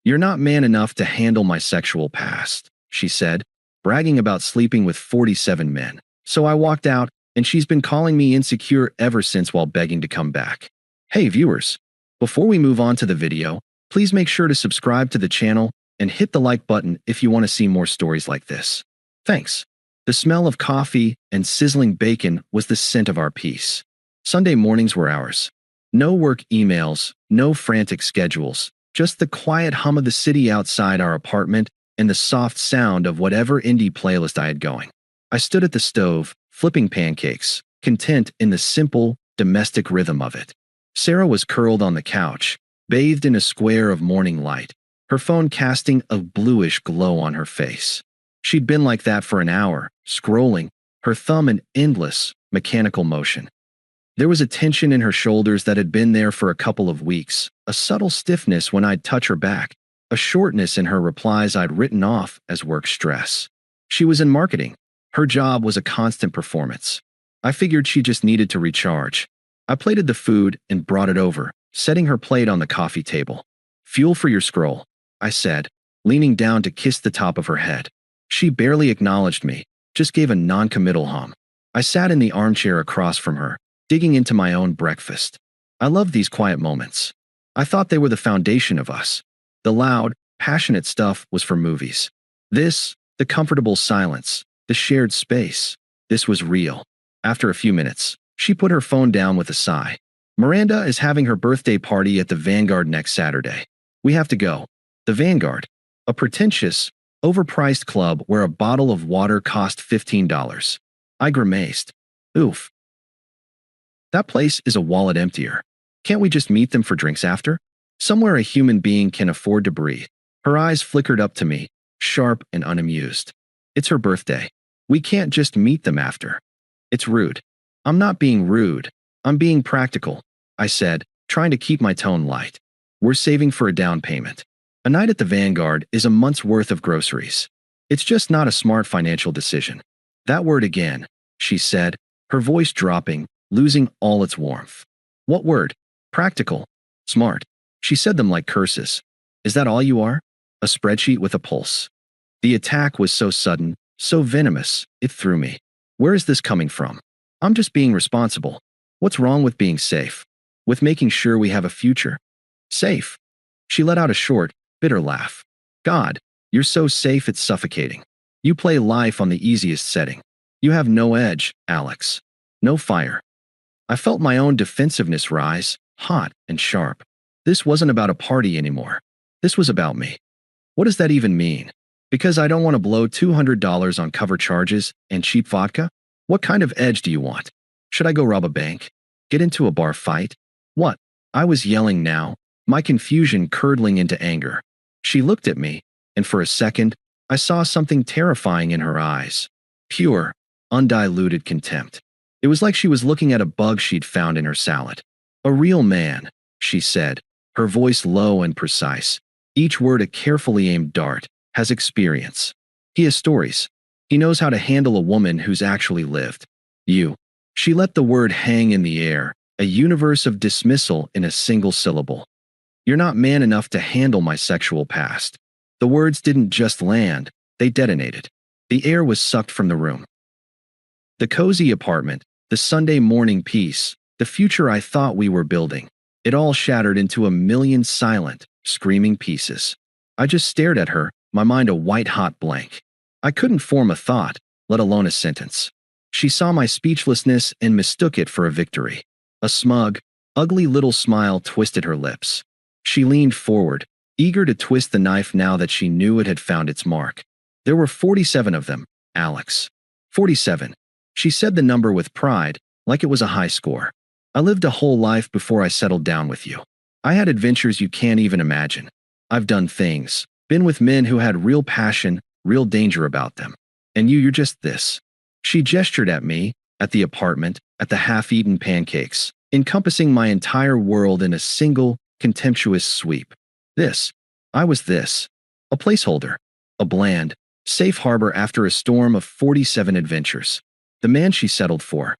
"You're not man enough to handle my sexual past," she said, bragging about sleeping with 47 men. So I walked out, and she's been calling me insecure ever since while begging to come back. Hey viewers, before we move on to the video, please make sure to subscribe to the channel and hit the like button if you want to see more stories like this. Thanks. The smell of coffee and sizzling bacon was the scent of our peace. Sunday mornings were ours. No work emails, no frantic schedules, just the quiet hum of the city outside our apartment and the soft sound of whatever indie playlist I had going. I stood at the stove, flipping pancakes, content in the simple, domestic rhythm of it. Sarah was curled on the couch, bathed in a square of morning light, her phone casting a bluish glow on her face. She'd been like that for an hour, scrolling, her thumb in endless, mechanical motion. There was a tension in her shoulders that had been there for a couple of weeks, a subtle stiffness when I'd touch her back, a shortness in her replies I'd written off as work stress. She was in marketing. Her job was a constant performance. I figured she just needed to recharge. I plated the food and brought it over, setting her plate on the coffee table. "Fuel for your scroll," I said, leaning down to kiss the top of her head. She barely acknowledged me, just gave a non-committal hum. I sat in the armchair across from her, digging into my own breakfast. I loved these quiet moments. I thought they were the foundation of us. The loud, passionate stuff was for movies. This, the comfortable silence, the shared space, this was real. After a few minutes, she put her phone down with a sigh. "Miranda is having her birthday party at the Vanguard next Saturday. We have to go." The Vanguard, a pretentious, overpriced club where a bottle of water cost $15. I grimaced. Oof. That place is a wallet emptier. Can't we just meet them for drinks after? Somewhere a human being can afford to breathe. Her eyes flickered up to me, sharp and unamused. It's her birthday. We can't just meet them after. It's rude. I'm not being rude. I'm being practical, I said, trying to keep my tone light. We're saving for a down payment. A night at the Vanguard is a month's worth of groceries. It's just not a smart financial decision. That word again, she said, her voice dropping, losing all its warmth. What word? Practical. Smart. She said them like curses. Is that all you are? A spreadsheet with a pulse. The attack was so sudden, so venomous, it threw me. Where is this coming from? I'm just being responsible. What's wrong with being safe? With making sure we have a future? Safe. She let out a short, bitter laugh. God, you're so safe it's suffocating. You play life on the easiest setting. You have no edge, Alex. No fire. I felt my own defensiveness rise, hot and sharp. This wasn't about a party anymore. This was about me. What does that even mean? Because I don't want to blow $200 on cover charges and cheap vodka? What kind of edge do you want? Should I go rob a bank? Get into a bar fight? What? I was yelling now, my confusion curdling into anger. She looked at me, and for a second, I saw something terrifying in her eyes. Pure, undiluted contempt. It was like she was looking at a bug she'd found in her salad. A real man, she said, her voice low and precise. Each word a carefully aimed dart, has experience. He has stories. He knows how to handle a woman who's actually lived. You. She let the word hang in the air, a universe of dismissal in a single syllable. You're not man enough to handle my sexual past. The words didn't just land, they detonated. The air was sucked from the room. The cozy apartment, the Sunday morning peace, the future I thought we were building. It all shattered into a million silent, screaming pieces. I just stared at her, my mind a white-hot blank. I couldn't form a thought, let alone a sentence. She saw my speechlessness and mistook it for a victory. A smug, ugly little smile twisted her lips. She leaned forward, eager to twist the knife now that she knew it had found its mark. There were 47 of them, Alex. 47. She said the number with pride, like it was a high score. I lived a whole life before I settled down with you. I had adventures you can't even imagine. I've done things, been with men who had real passion, real danger about them. And you're just this. She gestured at me, at the apartment, at the half-eaten pancakes, encompassing my entire world in a single, contemptuous sweep. This. I was this. A placeholder. A bland, safe harbor after a storm of 47 adventures. The man she settled for.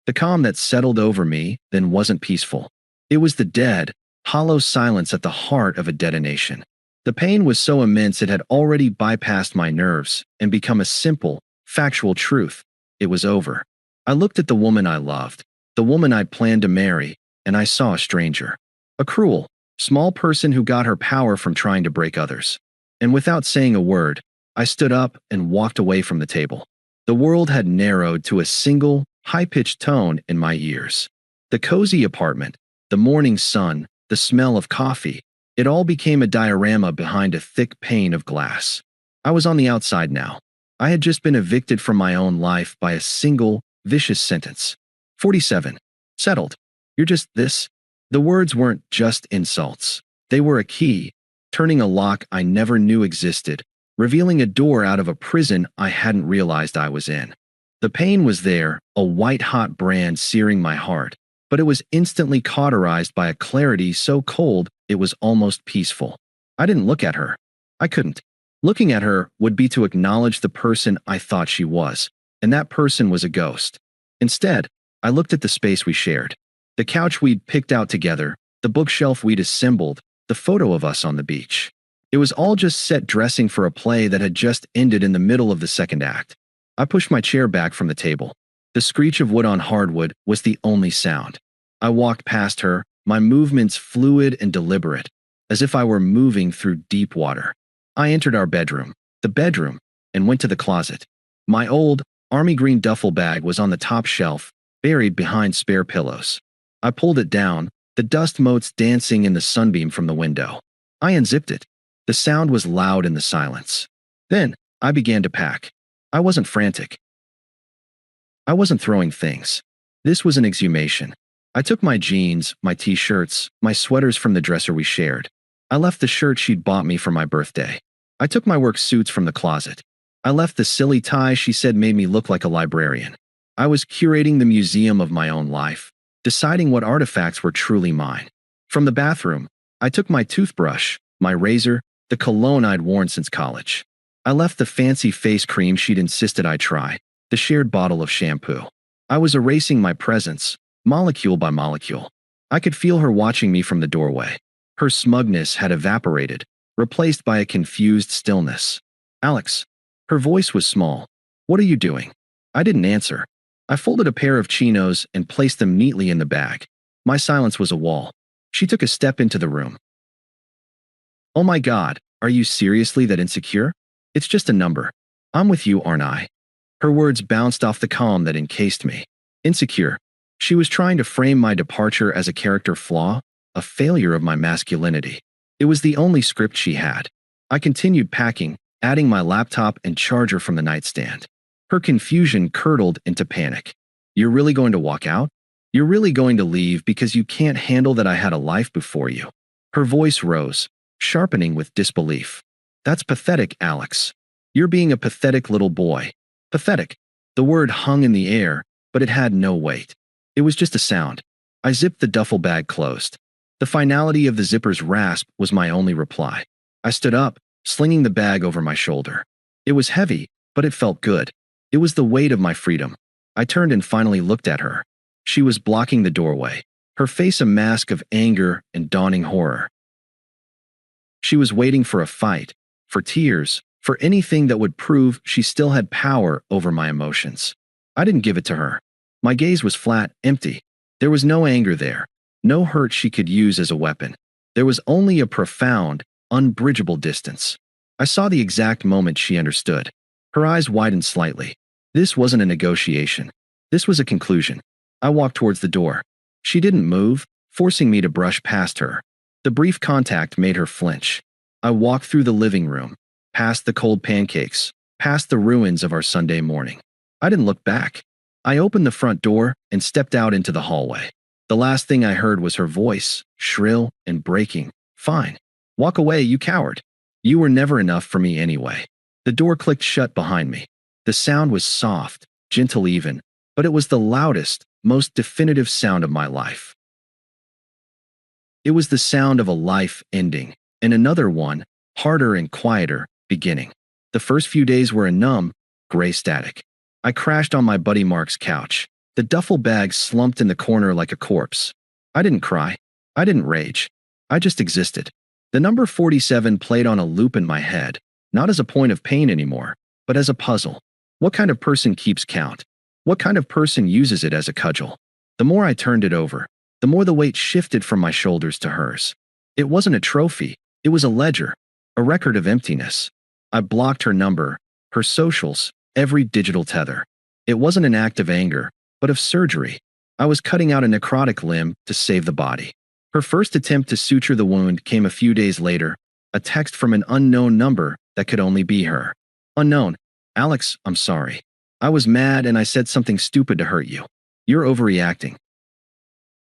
The calm that settled over me then wasn't peaceful. It was the dead, hollow silence at the heart of a detonation. The pain was so immense it had already bypassed my nerves and become a simple, factual truth. It was over. I looked at the woman I loved, the woman I'd planned to marry, and I saw a stranger. A cruel, small person who got her power from trying to break others. And without saying a word, I stood up and walked away from the table. The world had narrowed to a single, high-pitched tone in my ears. The cozy apartment, the morning sun, the smell of coffee, it all became a diorama behind a thick pane of glass. I was on the outside now. I had just been evicted from my own life by a single, vicious sentence. 47. Settled. You're just this? The words weren't just insults. They were a key, turning a lock I never knew existed, revealing a door out of a prison I hadn't realized I was in. The pain was there, a white-hot brand searing my heart, but it was instantly cauterized by a clarity so cold it was almost peaceful. I didn't look at her. I couldn't. Looking at her would be to acknowledge the person I thought she was, and that person was a ghost. Instead, I looked at the space we shared. The couch we'd picked out together, the bookshelf we'd assembled, the photo of us on the beach. It was all just set dressing for a play that had just ended in the middle of the second act. I pushed my chair back from the table. The screech of wood on hardwood was the only sound. I walked past her, my movements fluid and deliberate, as if I were moving through deep water. I entered our bedroom, and went to the closet. My old, army green duffel bag was on the top shelf, buried behind spare pillows. I pulled it down, the dust motes dancing in the sunbeam from the window. I unzipped it. The sound was loud in the silence. Then, I began to pack. I wasn't frantic. I wasn't throwing things. This was an exhumation. I took my jeans, my t-shirts, my sweaters from the dresser we shared. I left the shirt she'd bought me for my birthday. I took my work suits from the closet. I left the silly tie she said made me look like a librarian. I was curating the museum of my own life, deciding what artifacts were truly mine. From the bathroom, I took my toothbrush, my razor, the cologne I'd worn since college. I left the fancy face cream she'd insisted I try, the shared bottle of shampoo. I was erasing my presence, molecule by molecule. I could feel her watching me from the doorway. Her smugness had evaporated, replaced by a confused stillness. Alex. Her voice was small. What are you doing? I didn't answer. I folded a pair of chinos and placed them neatly in the bag. My silence was a wall. She took a step into the room. Oh my God, are you seriously that insecure? It's just a number. I'm with you, aren't I? Her words bounced off the calm that encased me. Insecure. She was trying to frame my departure as a character flaw, a failure of my masculinity. It was the only script she had. I continued packing, adding my laptop and charger from the nightstand. Her confusion curdled into panic. You're really going to walk out? You're really going to leave because you can't handle that I had a life before you? Her voice rose, sharpening with disbelief. That's pathetic, Alex. You're being a pathetic little boy. Pathetic. The word hung in the air, but it had no weight. It was just a sound. I zipped the duffel bag closed. The finality of the zipper's rasp was my only reply. I stood up, slinging the bag over my shoulder. It was heavy, but it felt good. It was the weight of my freedom. I turned and finally looked at her. She was blocking the doorway, her face a mask of anger and dawning horror. She was waiting for a fight, for tears, for anything that would prove she still had power over my emotions. I didn't give it to her. My gaze was flat, empty. There was no anger there, no hurt she could use as a weapon. There was only a profound, unbridgeable distance. I saw the exact moment she understood. Her eyes widened slightly. This wasn't a negotiation. This was a conclusion. I walked towards the door. She didn't move, forcing me to brush past her. The brief contact made her flinch. I walked through the living room, past the cold pancakes, past the ruins of our Sunday morning. I didn't look back. I opened the front door and stepped out into the hallway. The last thing I heard was her voice, shrill and breaking. Fine. Walk away, you coward. You were never enough for me anyway. The door clicked shut behind me. The sound was soft, gentle even, but it was the loudest, most definitive sound of my life. It was the sound of a life ending, and another one, harder and quieter, beginning. The first few days were a numb, gray static. I crashed on my buddy Mark's couch. The duffel bag slumped in the corner like a corpse. I didn't cry. I didn't rage. I just existed. The number 47 played on a loop in my head, not as a point of pain anymore, but as a puzzle. What kind of person keeps count? What kind of person uses it as a cudgel? The more I turned it over, the more the weight shifted from my shoulders to hers. It wasn't a trophy, it was a ledger, a record of emptiness. I blocked her number, her socials, every digital tether. It wasn't an act of anger, but of surgery. I was cutting out a necrotic limb to save the body. Her first attempt to suture the wound came a few days later, a text from an unknown number that could only be her. Unknown. Alex, I'm sorry. I was mad and I said something stupid to hurt you. You're overreacting.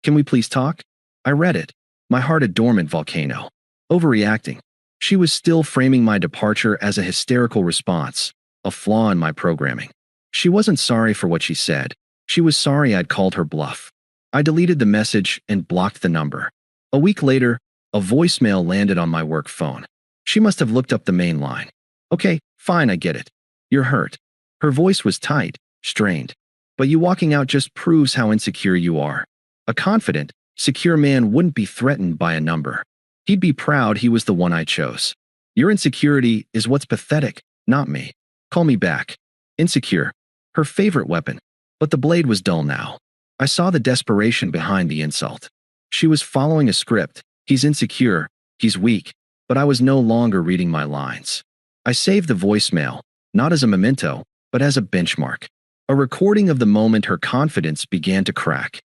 Can we please talk? I read it. My heart a dormant volcano. Overreacting. She was still framing my departure as a hysterical response, a flaw in my programming. She wasn't sorry for what she said. She was sorry I'd called her bluff. I deleted the message and blocked the number. A week later, a voicemail landed on my work phone. She must have looked up the main line. Okay, fine, I get it. You're hurt. Her voice was tight, strained. But you walking out just proves how insecure you are. A confident, secure man wouldn't be threatened by a number. He'd be proud he was the one I chose. Your insecurity is what's pathetic, not me. Call me back. Insecure. Her favorite weapon. But the blade was dull now. I saw the desperation behind the insult. She was following a script. He's insecure. He's weak. But I was no longer reading my lines. I saved the voicemail, not as a memento, but as a benchmark. A recording of the moment her confidence began to crack.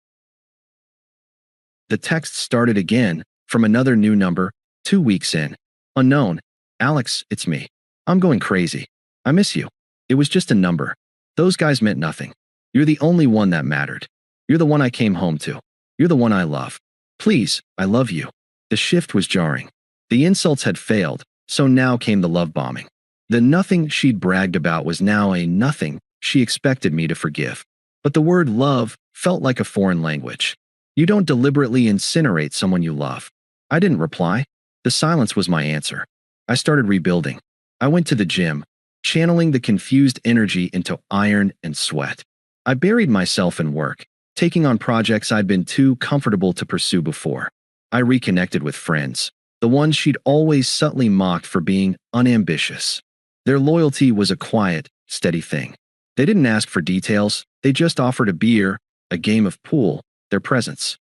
The text started again, from another new number, 2 weeks in. Unknown. Alex, it's me. I'm going crazy. I miss you. It was just a number. Those guys meant nothing. You're the only one that mattered. You're the one I came home to. You're the one I love. Please, I love you. The shift was jarring. The insults had failed, so now came the love bombing. The nothing she'd bragged about was now a nothing she expected me to forgive. But the word love felt like a foreign language. You don't deliberately incinerate someone you love. I didn't reply. The silence was my answer. I started rebuilding. I went to the gym, channeling the confused energy into iron and sweat. I buried myself in work, taking on projects I'd been too comfortable to pursue before. I reconnected with friends, the ones she'd always subtly mocked for being unambitious. Their loyalty was a quiet, steady thing. They didn't ask for details, they just offered a beer, a game of pool, their presence.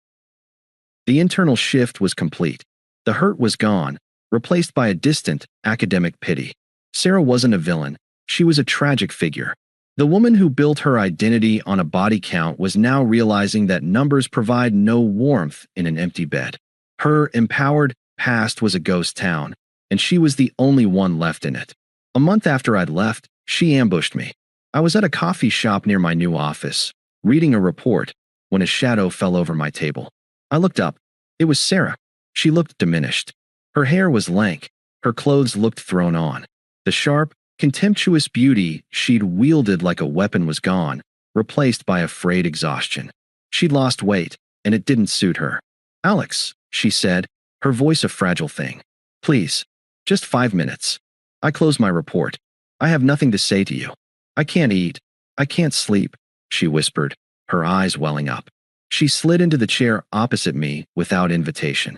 The internal shift was complete. The hurt was gone, replaced by a distant, academic pity. Sarah wasn't a villain, she was a tragic figure. The woman who built her identity on a body count was now realizing that numbers provide no warmth in an empty bed. Her empowered past was a ghost town, and she was the only one left in it. A month after I'd left, she ambushed me. I was at a coffee shop near my new office, reading a report, when a shadow fell over my table. I looked up. It was Sarah. She looked diminished. Her hair was lank. Her clothes looked thrown on. The sharp, contemptuous beauty she'd wielded like a weapon was gone, replaced by a frayed exhaustion. She'd lost weight, and it didn't suit her. Alex, she said, her voice a fragile thing. Please, just 5 minutes. I closed my report. I have nothing to say to you. I can't eat. I can't sleep, she whispered, her eyes welling up. She slid into the chair opposite me without invitation.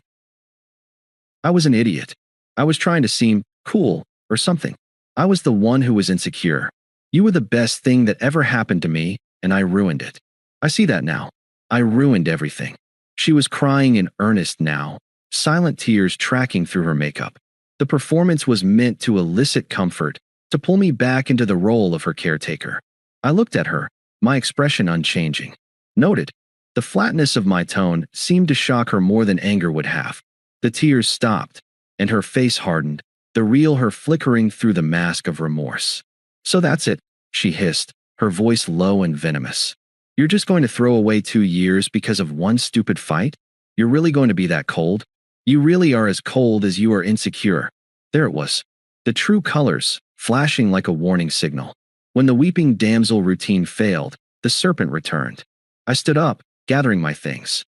I was an idiot. I was trying to seem cool or something. I was the one who was insecure. You were the best thing that ever happened to me, and I ruined it. I see that now. I ruined everything. She was crying in earnest now, silent tears tracking through her makeup. The performance was meant to elicit comfort, to pull me back into the role of her caretaker. I looked at her, my expression unchanging. Noted, the flatness of my tone seemed to shock her more than anger would have. The tears stopped, and her face hardened, the real her flickering through the mask of remorse. So that's it, she hissed, her voice low and venomous. You're just going to throw away 2 years because of one stupid fight? You're really going to be that cold? You really are as cold as you are insecure. There it was. The true colors, flashing like a warning signal. When the weeping damsel routine failed, the serpent returned. I stood up, gathering my things.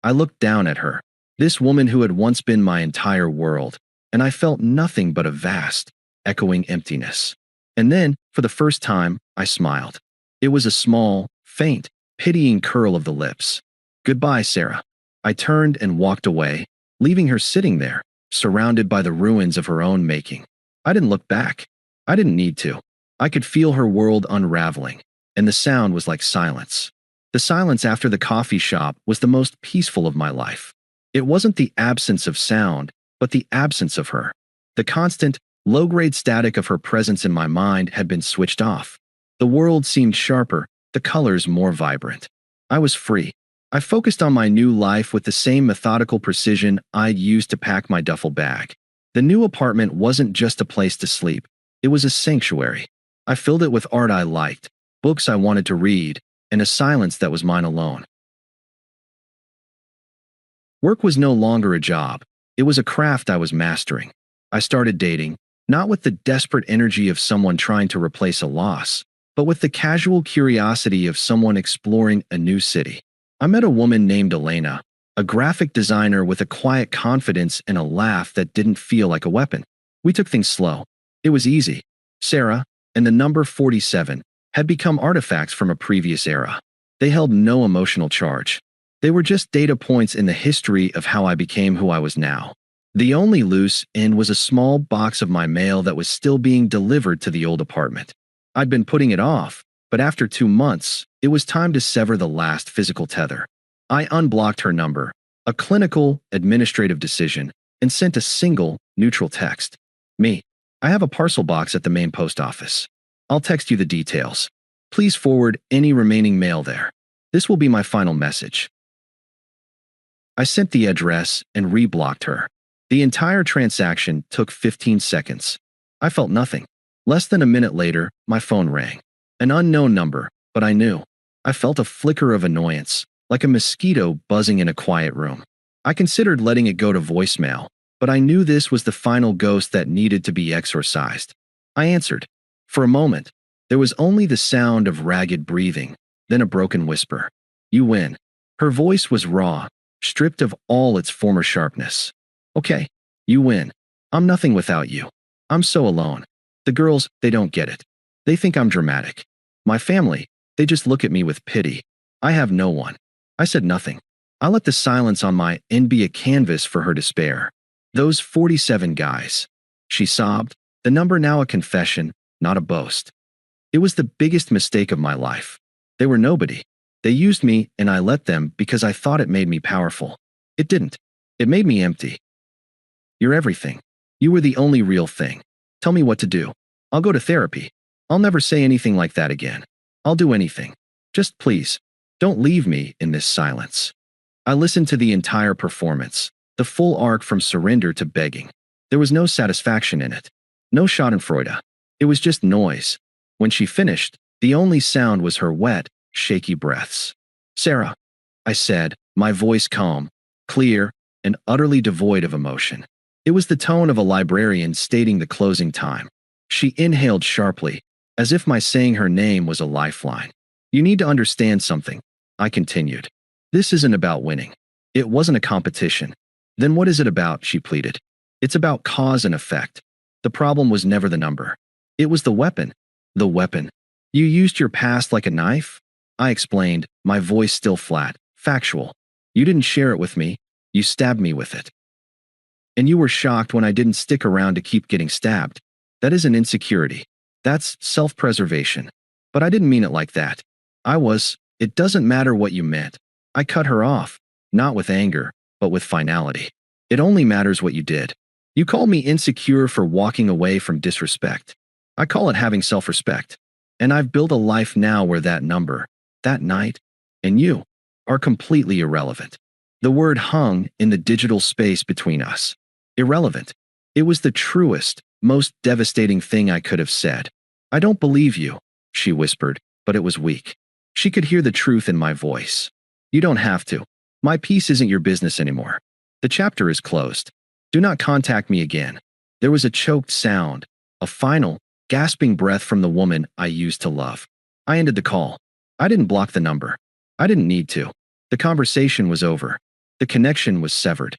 I looked down at her, this woman who had once been my entire world, and I felt nothing but a vast, echoing emptiness. And then, for the first time, I smiled. It was a small, faint, pitying curl of the lips. Goodbye, Sarah. I turned and walked away, leaving her sitting there, surrounded by the ruins of her own making. I didn't look back. I didn't need to. I could feel her world unraveling, and the sound was like silence. The silence after the coffee shop was the most peaceful of my life. It wasn't the absence of sound, but the absence of her. The constant, low-grade static of her presence in my mind had been switched off. The world seemed sharper, the colors more vibrant. I was free. I focused on my new life with the same methodical precision I'd used to pack my duffel bag. The new apartment wasn't just a place to sleep. It was a sanctuary. I filled it with art I liked, books I wanted to read, and a silence that was mine alone. Work was no longer a job. It was a craft I was mastering. I started dating, not with the desperate energy of someone trying to replace a loss, but with the casual curiosity of someone exploring a new city. I met a woman named Elena, a graphic designer with a quiet confidence and a laugh that didn't feel like a weapon. We took things slow. It was easy. Sarah and the number 47 had become artifacts from a previous era. They held no emotional charge. They were just data points in the history of how I became who I was now. The only loose end was a small box of my mail that was still being delivered to the old apartment. I'd been putting it off, but after 2 months, it was time to sever the last physical tether. I unblocked her number, a clinical, administrative decision, and sent a single, neutral text. Me. I have a parcel box at the main post office. I'll text you the details. Please forward any remaining mail there. This will be my final message. I sent the address and reblocked her. The entire transaction took 15 seconds. I felt nothing. Less than a minute later, my phone rang. An unknown number, but I knew. I felt a flicker of annoyance, like a mosquito buzzing in a quiet room. I considered letting it go to voicemail, but I knew this was the final ghost that needed to be exorcised. I answered. For a moment, there was only the sound of ragged breathing, then a broken whisper. You win. Her voice was raw, stripped of all its former sharpness. Okay, you win. I'm nothing without you. I'm so alone. The girls, they don't get it. They think I'm dramatic. My family, they just look at me with pity. I have no one. I said nothing. I let the silence on my end be a canvas for her despair. Those 47 guys. She sobbed, the number now a confession, not a boast. It was the biggest mistake of my life. They were nobody. They used me and I let them because I thought it made me powerful. It didn't. It made me empty. You're everything. You were the only real thing. Tell me what to do. I'll go to therapy. I'll never say anything like that again. I'll do anything. Just please, don't leave me in this silence. I listened to the entire performance, the full arc from surrender to begging. There was no satisfaction in it. No schadenfreude. It was just noise. When she finished, the only sound was her wet, shaky breaths. Sarah, I said, my voice calm, clear, and utterly devoid of emotion. It was the tone of a librarian stating the closing time. She inhaled sharply, as if my saying her name was a lifeline. You need to understand something, I continued. This isn't about winning. It wasn't a competition. Then what is it about, she pleaded. It's about cause and effect. The problem was never the number. It was the weapon. The weapon. You used your past like a knife? I explained, my voice still flat, factual. You didn't share it with me. You stabbed me with it. And you were shocked when I didn't stick around to keep getting stabbed. That isn't insecurity. That's self-preservation. But I didn't mean it like that. It doesn't matter what you meant. I cut her off, not with anger, but with finality. It only matters what you did. You call me insecure for walking away from disrespect. I call it having self-respect. And I've built a life now where that number, that night, and you are completely irrelevant. The word hung in the digital space between us. Irrelevant. It was the truest, most devastating thing I could have said. I don't believe you, she whispered, but it was weak. She could hear the truth in my voice. You don't have to. My peace isn't your business anymore. The chapter is closed. Do not contact me again. There was a choked sound, a final, gasping breath from the woman I used to love. I ended the call. I didn't block the number. I didn't need to. The conversation was over. The connection was severed.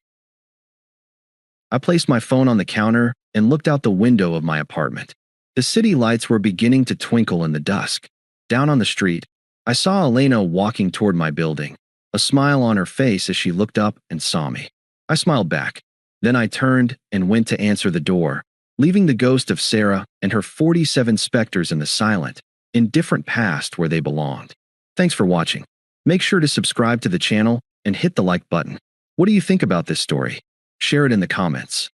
I placed my phone on the counter and looked out the window of my apartment. The city lights were beginning to twinkle in the dusk. Down on the street, I saw Elena walking toward my building, a smile on her face as she looked up and saw me. I smiled back. Then I turned and went to answer the door, leaving the ghost of Sarah and her 47 specters in the silent, indifferent past where they belonged. Thanks for watching. Make sure to subscribe to the channel and hit the like button. What do you think about this story? Share it in the comments.